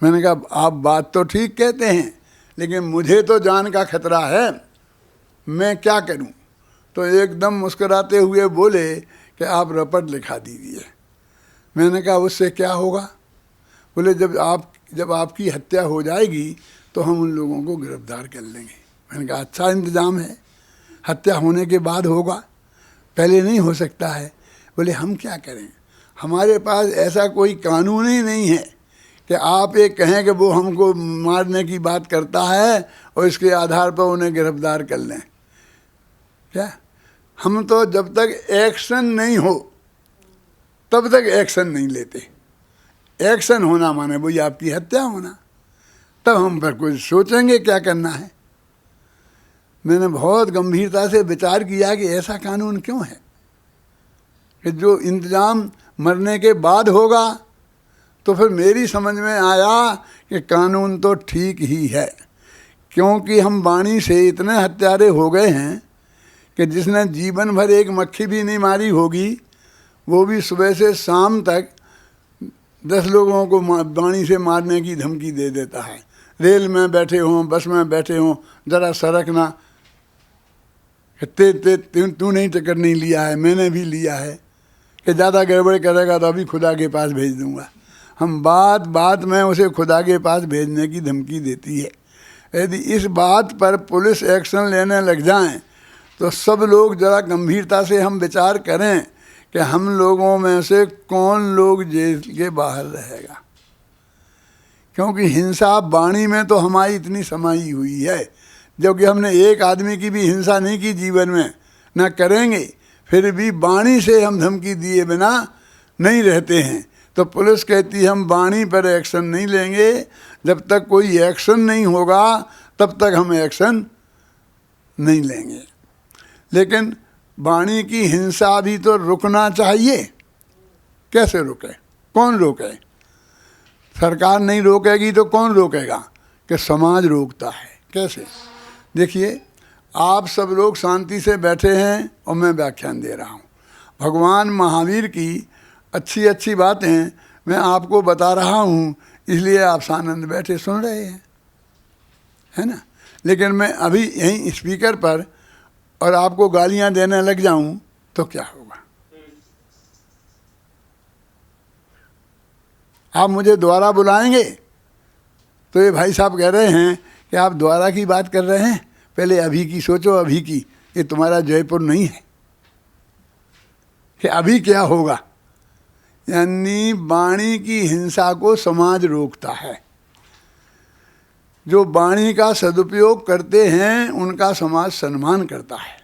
मैंने कहा आप बात तो ठीक कहते हैं, लेकिन मुझे तो जान का खतरा है, मैं क्या करूं? तो एकदम मुस्कुराते हुए बोले कि आप रपट लिखा दीजिए। मैंने कहा उससे क्या होगा? बोले जब आपकी हत्या हो जाएगी तो हम उन लोगों को गिरफ्तार कर लेंगे। मैंने कहा अच्छा इंतज़ाम है, हत्या होने के बाद होगा, पहले नहीं हो सकता है। बोले हम क्या करें, हमारे पास ऐसा कोई कानून ही नहीं है कि आप ये कहें कि वो हमको मारने की बात करता है और इसके आधार पर उन्हें गिरफ्तार कर लें। क्या हम तो जब तक एक्शन नहीं हो तब तक एक्शन नहीं लेते। एक्शन होना माने वही आपकी हत्या होना, तब हम पर कुछ सोचेंगे क्या करना है। मैंने बहुत गंभीरता से विचार किया कि ऐसा कानून क्यों है कि जो इंतज़ाम मरने के बाद होगा। तो फिर मेरी समझ में आया कि कानून तो ठीक ही है, क्योंकि हम वाणी से इतने हत्यारे हो गए हैं कि जिसने जीवन भर एक मक्खी भी नहीं मारी होगी, वो भी सुबह से शाम तक 10 लोगों को वाणी से मारने की धमकी दे देता है। रेल में बैठे हों, बस में बैठे हों, ज़रा सरकना, तू नहीं टिकट नहीं लिया है, मैंने भी लिया है, कि ज़्यादा गड़बड़ करेगा तो अभी खुदा के पास भेज दूंगा। हम बात बात में उसे खुदा के पास भेजने की धमकी देती है। यदि इस बात पर पुलिस एक्शन लेने लग जाएं तो सब लोग जरा गंभीरता से हम विचार करें कि हम लोगों में से कौन लोग जेल के बाहर रहेगा। क्योंकि हिंसा वाणी में तो हमारी इतनी समाई हुई है, जबकि हमने एक आदमी की भी हिंसा नहीं की जीवन में, ना करेंगे, फिर भी वाणी से हम धमकी दिए बिना नहीं रहते हैं। तो पुलिस कहती है हम वाणी पर एक्शन नहीं लेंगे, जब तक कोई एक्शन नहीं होगा तब तक हम एक्शन नहीं लेंगे। लेकिन वाणी की हिंसा भी तो रुकना चाहिए। कैसे रुके? कौन रोके? सरकार नहीं रोकेगी तो कौन रोकेगा? कि समाज रोकता है। कैसे? देखिए, आप सब लोग शांति से बैठे हैं और मैं व्याख्यान दे रहा हूँ। भगवान महावीर की अच्छी अच्छी बातें मैं आपको बता रहा हूँ, इसलिए आप सानंद बैठे सुन रहे हैं, है ना। लेकिन मैं अभी यहीं स्पीकर पर और आपको गालियाँ देने लग जाऊँ तो क्या होगा? आप मुझे दोबारा बुलाएंगे तो ये भाई साहब कह रहे हैं कि आप दोबारा की बात कर रहे हैं, पहले अभी की सोचो। अभी की, ये तुम्हारा जयपुर नहीं है कि अभी क्या होगा। यानी वाणी की हिंसा को समाज रोकता है। जो वाणी का सदुपयोग करते हैं उनका समाज सम्मान करता है,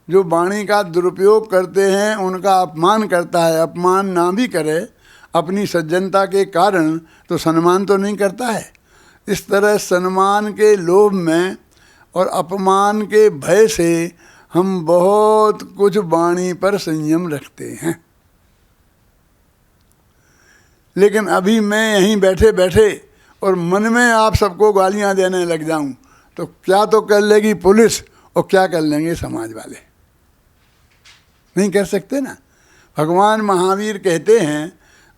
जो वाणी का दुरुपयोग करते हैं उनका अपमान करता है। अपमान ना भी करे अपनी सज्जनता के कारण तो सम्मान तो नहीं करता है। इस तरह सम्मान के लोभ में और अपमान के भय से हम बहुत कुछ वाणी पर संयम रखते हैं। लेकिन अभी मैं यहीं बैठे बैठे और मन में आप सबको गालियां देने लग जाऊं तो क्या तो कर लेगी पुलिस और क्या कर लेंगे समाज वाले? नहीं कर सकते ना। भगवान महावीर कहते हैं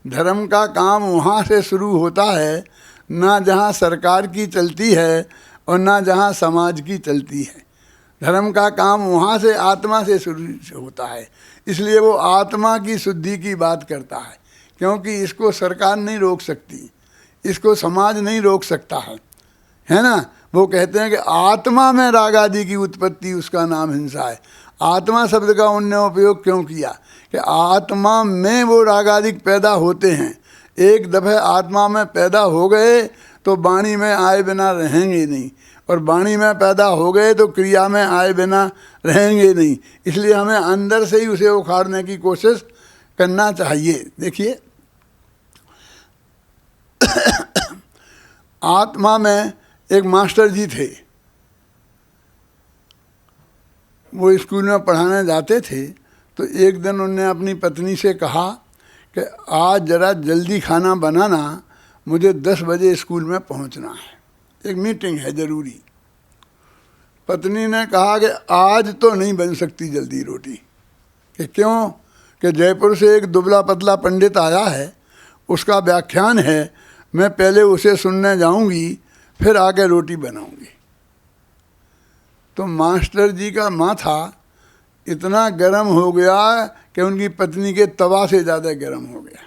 धर्म का काम वहाँ से शुरू होता है ना जहाँ सरकार की चलती है और ना जहाँ समाज की चलती है। धर्म का काम वहाँ से आत्मा से शुरू होता है। इसलिए वो आत्मा की शुद्धि की बात करता है, क्योंकि इसको सरकार नहीं रोक सकती, इसको समाज नहीं रोक सकता है ना। वो कहते हैं कि आत्मा में राग आदि की उत्पत्ति, उसका नाम हिंसा है। आत्मा शब्द का उनने उपयोग क्यों किया? कि आत्मा में वो राग आदि पैदा होते हैं। एक दफ़े आत्मा में पैदा हो गए तो वाणी में आए बिना रहेंगे नहीं, और वाणी में पैदा हो गए तो क्रिया में आए बिना रहेंगे नहीं। इसलिए हमें अंदर से ही उसे उखाड़ने की कोशिश करना चाहिए। देखिए, आत्मा में एक मास्टर जी थे, वो स्कूल में पढ़ाने जाते थे। तो एक दिन उन्होंने अपनी पत्नी से कहा कि आज ज़रा जल्दी खाना बनाना, मुझे 10 बजे स्कूल में पहुंचना है, एक मीटिंग है ज़रूरी। पत्नी ने कहा कि आज तो नहीं बन सकती जल्दी रोटी। कि क्यों? कि जयपुर से एक दुबला पतला पंडित आया है, उसका व्याख्यान है, मैं पहले उसे सुनने जाऊंगी फिर आके रोटी बनाऊंगी। तो मास्टर जी का माथा इतना गर्म हो गया कि उनकी पत्नी के तवा से ज़्यादा गर्म हो गया।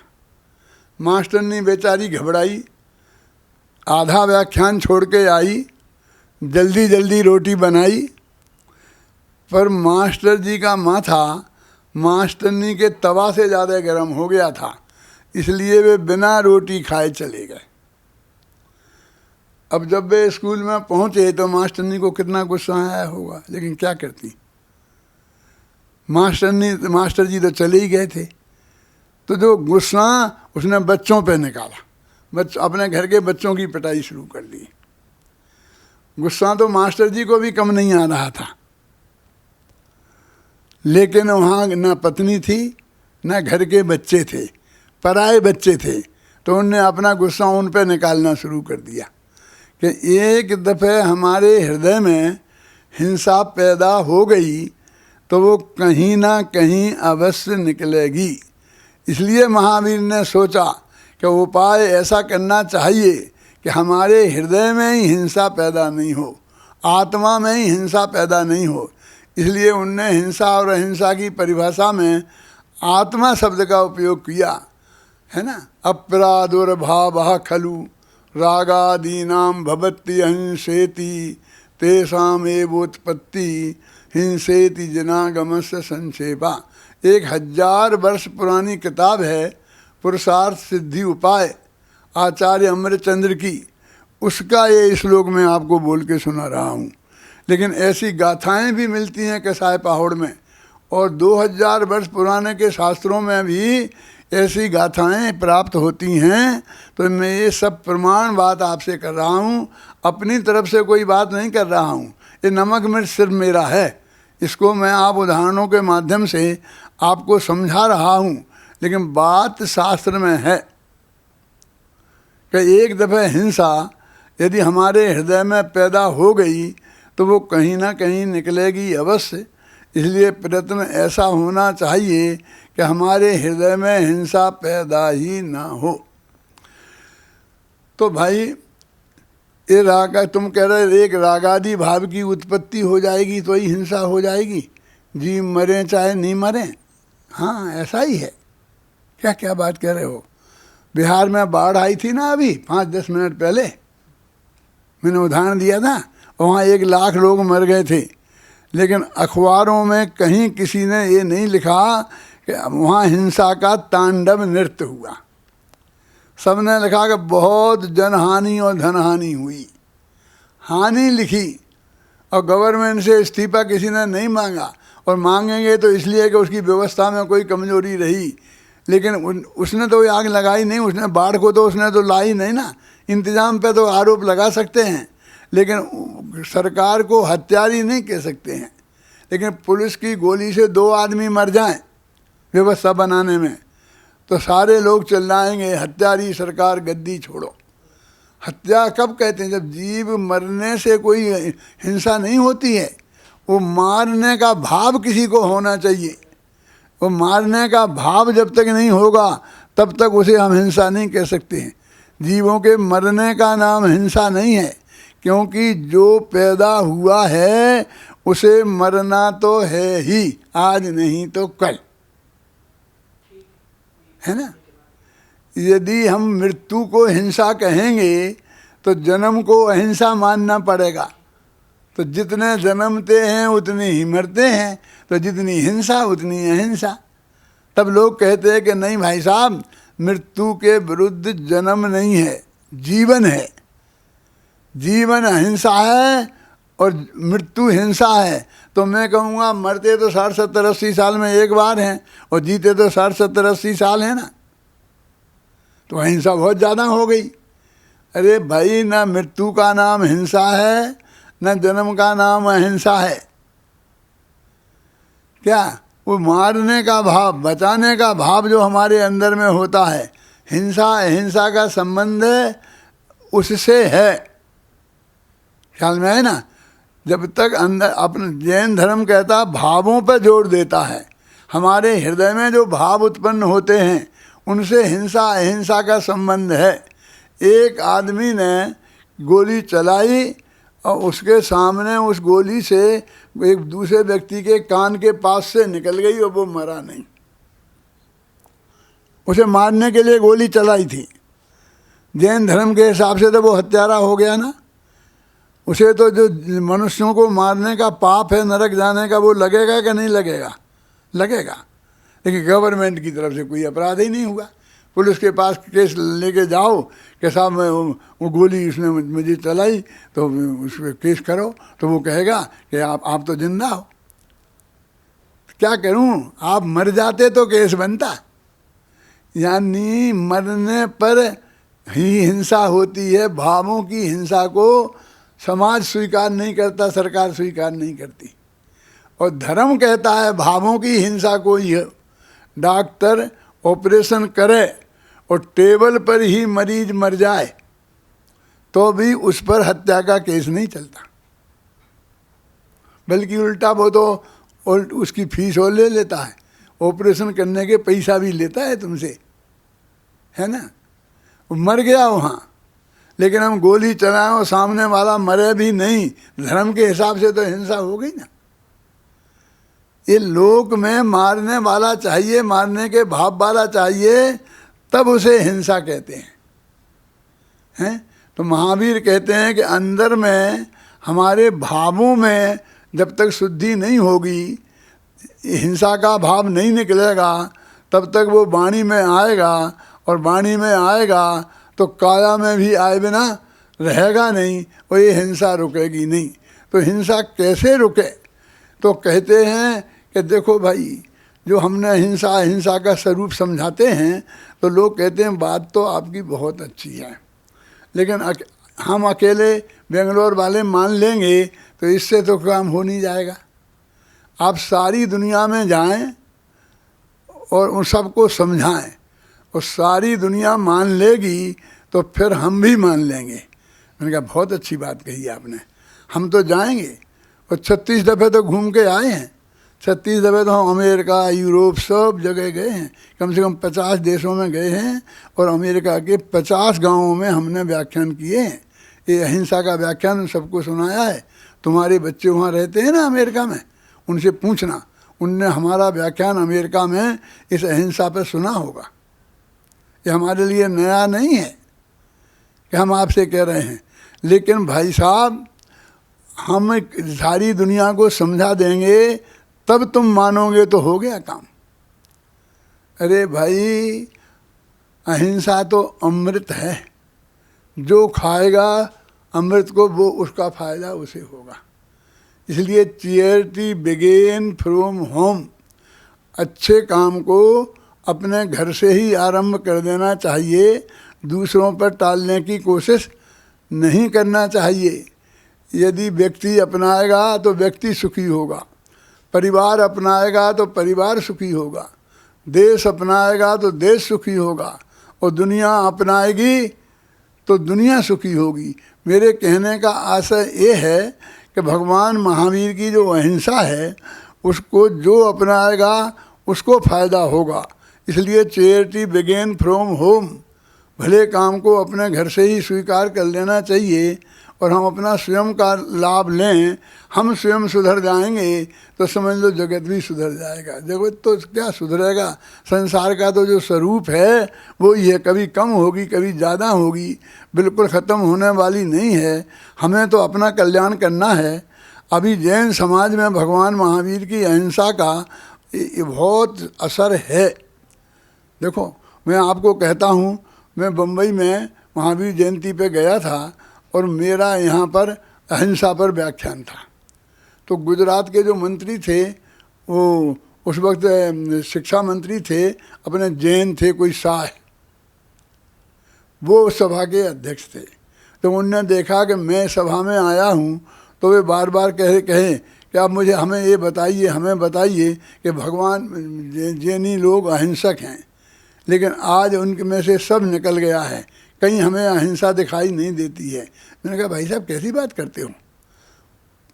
मास्टरनी बेचारी घबराई, आधा व्याख्यान छोड़ के आई, जल्दी जल्दी रोटी बनाई, पर मास्टर जी का माथा मास्टरनी के तवा से ज़्यादा गर्म हो गया था, इसलिए वे बिना रोटी खाए चले गए। अब जब वे स्कूल में पहुँचे तो मास्टरनी को कितना गुस्सा आया होगा, लेकिन क्या करती। मास्टर जी तो चले ही गए थे। तो जो गुस्सा उसने बच्चों पे निकाला, अपने घर के बच्चों की पिटाई शुरू कर दी। गुस्सा तो मास्टर जी को भी कम नहीं आ रहा था, लेकिन वहाँ न पत्नी थी न घर के बच्चे थे, पराए बच्चे थे। तो उनने अपना गुस्सा उन पे निकालना शुरू कर दिया कि एक दफ़े हमारे हृदय में हिंसा पैदा हो गई तो वो कहीं ना कहीं अवश्य निकलेगी। इसलिए महावीर ने सोचा कि उपाय ऐसा करना चाहिए कि हमारे हृदय में ही हिंसा पैदा नहीं हो, आत्मा में ही हिंसा पैदा नहीं हो। इसलिए उनने हिंसा और अहिंसा की परिभाषा में आत्मा शब्द का उपयोग किया, है ना। अपराधुर्भावः खलु रागादीनां भवति अहिंसेति तेषामेवोत्पत्ति हिंसेति जनागमस्य संक्षेपा। 1000 वर्ष पुरानी किताब है पुरुषार्थ सिद्धि उपाय आचार्य अमरचंद्र की, उसका ये श्लोक मैं आपको बोल के सुना रहा हूँ। लेकिन ऐसी गाथाएं भी मिलती हैं कसाय पहाड़ में, और 2000 वर्ष पुराने के शास्त्रों में भी ऐसी गाथाएं प्राप्त होती हैं। तो मैं ये सब प्रमाण बात आपसे कर रहा हूँ, अपनी तरफ से कोई बात नहीं कर रहा हूँ। ये नमक मिर्च सिर्फ मेरा है, इसको मैं आप उदाहरणों के माध्यम से आपको समझा रहा हूँ। लेकिन बात शास्त्र में है कि एक दफ़े हिंसा यदि हमारे हृदय में पैदा हो गई तो वो कहीं ना कहीं निकलेगी अवश्य। इसलिए प्रयत्न ऐसा होना चाहिए कि हमारे हृदय में हिंसा पैदा ही ना हो। तो भाई ये राग, तुम कह रहे एक रागादि भाव की उत्पत्ति हो जाएगी तो ही हिंसा हो जाएगी, जीव मरे चाहे नहीं मरे। हाँ ऐसा ही है। क्या क्या बात कह रहे हो। बिहार में बाढ़ आई थी ना अभी 5-10 मिनट पहले, मैंने उदाहरण दिया था, वहाँ 1 लाख लोग मर गए थे। लेकिन अखबारों में कहीं किसी ने ये नहीं लिखा कि वहाँ हिंसा का तांडव नृत्य हुआ। सबने लिखा कि बहुत जनहानि और धनहानि हुई। हानि लिखी, और गवर्नमेंट से इस्तीफा किसी ने नहीं मांगा, और मांगेंगे तो इसलिए कि उसकी व्यवस्था में कोई कमजोरी रही। लेकिन उसने तो आग लगाई नहीं, उसने बाढ़ को तो उसने तो लाई नहीं ना। इंतजाम पे तो आरोप लगा सकते हैं, लेकिन सरकार को हत्यारी नहीं कह सकते हैं। लेकिन पुलिस की गोली से 2 आदमी मर जाएं व्यवस्था बनाने में तो सारे लोग चिल्लाएंगे हत्यारी सरकार गद्दी छोड़ो। हत्या कब कहते हैं? जब जीव मरने से कोई हिंसा नहीं होती है, वो मारने का भाव किसी को होना चाहिए। वो मारने का भाव जब तक नहीं होगा तब तक उसे हम हिंसा नहीं कह सकते हैं। जीवों के मरने का नाम हिंसा नहीं है, क्योंकि जो पैदा हुआ है उसे मरना तो है ही, आज नहीं तो कल, है ना। यदि हम मृत्यु को हिंसा कहेंगे तो जन्म को अहिंसा मानना पड़ेगा। तो जितने जन्मते हैं उतने ही मरते हैं, तो जितनी हिंसा उतनी अहिंसा। तब लोग कहते हैं कि नहीं भाई साहब, मृत्यु के विरुद्ध जन्म नहीं है, जीवन है। जीवन अहिंसा है और मृत्यु हिंसा है। तो मैं कहूँगा मरते तो 60, 70, 80 साल में एक बार हैं, और जीते तो 60, 70, 80 साल हैं ना। तो अहिंसा बहुत ज़्यादा हो गई। अरे भाई, ना मृत्यु का नाम हिंसा है, न जन्म का नाम अहिंसा है। क्या वो मारने का भाव, बचाने का भाव जो हमारे अंदर में होता है, हिंसा अहिंसा का संबंध उससे है। ख्याल में है ना। जब तक अंदर अपने जैन धर्म कहता भावों पर जोर देता है, हमारे हृदय में जो भाव उत्पन्न होते हैं उनसे हिंसा अहिंसा का संबंध है। एक आदमी ने गोली चलाई और उसके सामने उस गोली से एक दूसरे व्यक्ति के कान के पास से निकल गई और वो मरा नहीं। उसे मारने के लिए गोली चलाई थी। जैन धर्म के हिसाब से तो वो हत्यारा हो गया ना। उसे तो जो मनुष्यों को मारने का पाप है नरक जाने का, वो लगेगा कि नहीं लगेगा? लगेगा। लेकिन गवर्नमेंट की तरफ से कोई अपराध ही नहीं हुआ। पुलिस के पास केस लेके जाओ कि साहब मैं वो गोली उसने मुझे चलाई तो उस पर केस करो, तो वो कहेगा कि आप तो जिंदा हो। क्या करूं? आप मर जाते तो केस बनता। यानी मरने पर ही हिंसा होती है। भावों की हिंसा को समाज स्वीकार नहीं करता, सरकार स्वीकार नहीं करती। और धर्म कहता है भावों की हिंसा को ही। डॉक्टर ऑपरेशन करे और टेबल पर ही मरीज मर जाए तो भी उस पर हत्या का केस नहीं चलता, बल्कि उल्टा वो तो उसकी फीस और ले लेता है, ऑपरेशन करने के पैसा भी लेता है तुमसे, है ना। वो मर गया वहाँ, लेकिन हम गोली चलाएं और सामने वाला मरे भी नहीं, धर्म के हिसाब से तो हिंसा हो गई ना। ये लोक में मारने वाला चाहिए, मारने के भाव वाला चाहिए, तब उसे हिंसा कहते हैं। तो महावीर कहते हैं कि अंदर में हमारे भावों में जब तक शुद्धि नहीं होगी, हिंसा का भाव नहीं निकलेगा, तब तक वो वाणी में आएगा, और वाणी में आएगा तो काया में भी आए बिना रहेगा नहीं, और ये हिंसा रुकेगी नहीं। तो हिंसा कैसे रुके? तो कहते हैं कि देखो भाई, जो हमने हिंसा का स्वरूप समझाते हैं, तो लोग कहते हैं बात तो आपकी बहुत अच्छी है, लेकिन हम अकेले बेंगलोर वाले मान लेंगे तो इससे तो काम हो नहीं जाएगा। आप सारी दुनिया में जाएं और उन सबको समझाएं, और सारी दुनिया मान लेगी तो फिर हम भी मान लेंगे। मैंने कहा बहुत अच्छी बात कही आपने, हम तो जाएंगे, और 36 दफ़े तो घूम के आए हैं। 36 दफ़े तो हम अमेरिका, यूरोप सब जगह गए हैं, कम से कम 50 देशों में गए हैं, और अमेरिका के 50 गांवों में हमने व्याख्यान किए हैं। ये अहिंसा का व्याख्यान सबको सुनाया है। तुम्हारे बच्चे वहाँ रहते हैं ना अमेरिका में, उनसे पूछना, उनने हमारा व्याख्यान अमेरिका में इस अहिंसा पर सुना होगा। ये हमारे लिए नया नहीं है कि हम आपसे कह रहे हैं, लेकिन भाई साहब, हम सारी दुनिया को समझा देंगे तब तुम मानोगे तो हो गया काम। अरे भाई, अहिंसा तो अमृत है, जो खाएगा अमृत को वो उसका फायदा उसे होगा। इसलिए चैरिटी बिगिन फ्रॉम होम। अच्छे काम को अपने घर से ही आरंभ कर देना चाहिए, दूसरों पर टालने की कोशिश नहीं करना चाहिए। यदि व्यक्ति अपनाएगा तो व्यक्ति सुखी होगा, परिवार अपनाएगा तो परिवार सुखी होगा, देश अपनाएगा तो देश सुखी होगा, और दुनिया अपनाएगी तो दुनिया सुखी होगी। मेरे कहने का आशय ये है कि भगवान महावीर की जो अहिंसा है, उसको जो अपनाएगा उसको फ़ायदा होगा। इसलिए चैरिटी बिगिन फ्रॉम होम। भले काम को अपने घर से ही स्वीकार कर लेना चाहिए, और हम अपना स्वयं का लाभ लें। हम स्वयं सुधर जाएंगे तो समझ लो जगत भी सुधर जाएगा। जगत तो क्या सुधरेगा, संसार का तो जो स्वरूप है वो ये कभी कम होगी कभी ज़्यादा होगी, बिल्कुल ख़त्म होने वाली नहीं है। हमें तो अपना कल्याण करना है। अभी जैन समाज में भगवान महावीर की अहिंसा का बहुत असर है। देखो, मैं आपको कहता हूँ, मैं बम्बई में महावीर जयंती पे गया था, और मेरा यहाँ पर अहिंसा पर व्याख्यान था। तो गुजरात के जो मंत्री थे, वो उस वक्त शिक्षा मंत्री थे, अपने जैन थे, कोई शाह, वो सभा के अध्यक्ष थे। तो उनने देखा कि मैं सभा में आया हूँ, तो वे बार बार कहे कि आप मुझे हमें ये बताइए, हमें बताइए कि भगवान जैनी लोग अहिंसक हैं, लेकिन आज उनके में से सब निकल गया है, कहीं हमें अहिंसा दिखाई नहीं देती है। मैंने कहा भाई साहब कैसी बात करते हो,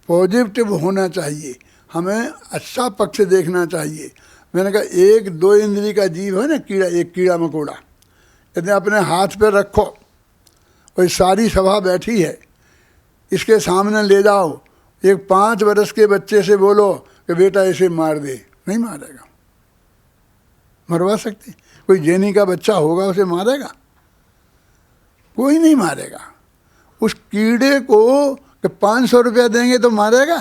पॉजिटिव होना चाहिए, हमें अच्छा पक्ष देखना चाहिए। मैंने कहा एक दो इंद्री का जीव है ना, कीड़ा, एक कीड़ा मकोड़ा, यदि अपने हाथ पे रखो, और सारी सभा बैठी है, इसके सामने ले जाओ, एक 5 वर्ष के बच्चे से बोलो कि बेटा इसे मार दे, नहीं मारेगा। मरवा सकते? कोई जैनी का बच्चा होगा उसे मारेगा? कोई नहीं मारेगा। उस कीड़े को 500 रुपया देंगे तो मारेगा?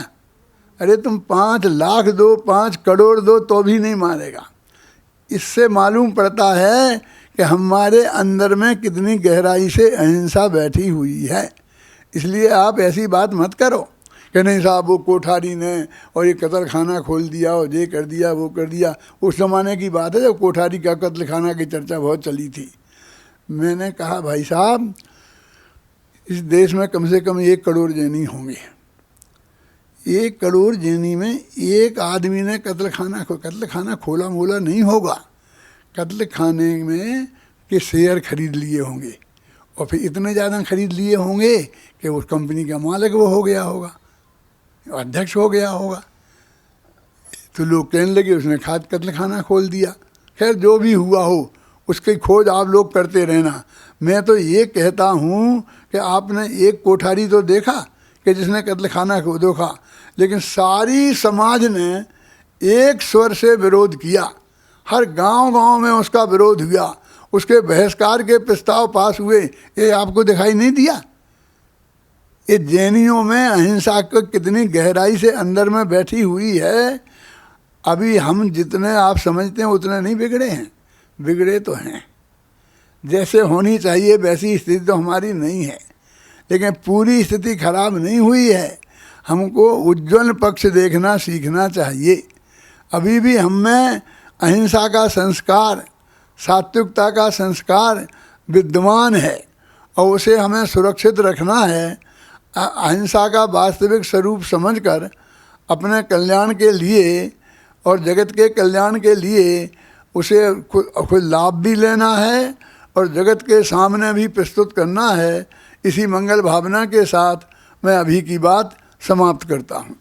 अरे तुम 5 लाख दो, 5 करोड़ दो तो भी नहीं मारेगा। इससे मालूम पड़ता है कि हमारे अंदर में कितनी गहराई से अहिंसा बैठी हुई है। इसलिए आप ऐसी बात मत करो कि नहीं साहब वो कोठारी ने और ये कत्ल खाना खोल दिया और ये कर दिया वो कर दिया। उस ज़माने की बात है जब कोठारी का कत्ल खाना की चर्चा बहुत चली थी। मैंने कहा भाई साहब, इस देश में कम से कम 1 करोड़ जैनी होंगे। 1 करोड़ जैनी में एक आदमी ने कत्ल खाना खोला मोला नहीं होगा। कत्ल खाने में के शेयर खरीद लिए होंगे, और फिर इतने ज़्यादा खरीद लिए होंगे कि उस कंपनी का मालिक वो हो गया होगा, अध्यक्ष हो गया होगा। तो लोग कहने लगे उसने कत्ल खाना खोल दिया। खैर जो भी हुआ हो, उसकी खोज आप लोग करते रहना। मैं तो ये कहता हूँ कि आपने एक कोठारी तो देखा कि जिसने कत्ल खाना को देखा, लेकिन सारी समाज ने एक स्वर से विरोध किया। हर गांव-गांव में उसका विरोध हुआ, उसके बहिष्कार के प्रस्ताव पास हुए। ये आपको दिखाई नहीं दिया? ये जैनियों में अहिंसा को कितनी गहराई से अंदर में बैठी हुई है। अभी हम जितने आप समझते हैं उतने नहीं बिगड़े हैं, बिगड़े तो हैं। जैसे होनी चाहिए वैसी स्थिति तो हमारी नहीं है, लेकिन पूरी स्थिति खराब नहीं हुई है। हमको उज्ज्वल पक्ष देखना सीखना चाहिए। अभी भी हम में अहिंसा का संस्कार, सात्विकता का संस्कार विद्यमान है और उसे हमें सुरक्षित रखना है। अहिंसा का वास्तविक स्वरूप समझकर अपने कल्याण के लिए और जगत के कल्याण के लिए उसे खुद लाभ भी लेना है और जगत के सामने भी प्रस्तुत करना है। इसी मंगल भावना के साथ मैं अभी की बात समाप्त करता हूँ।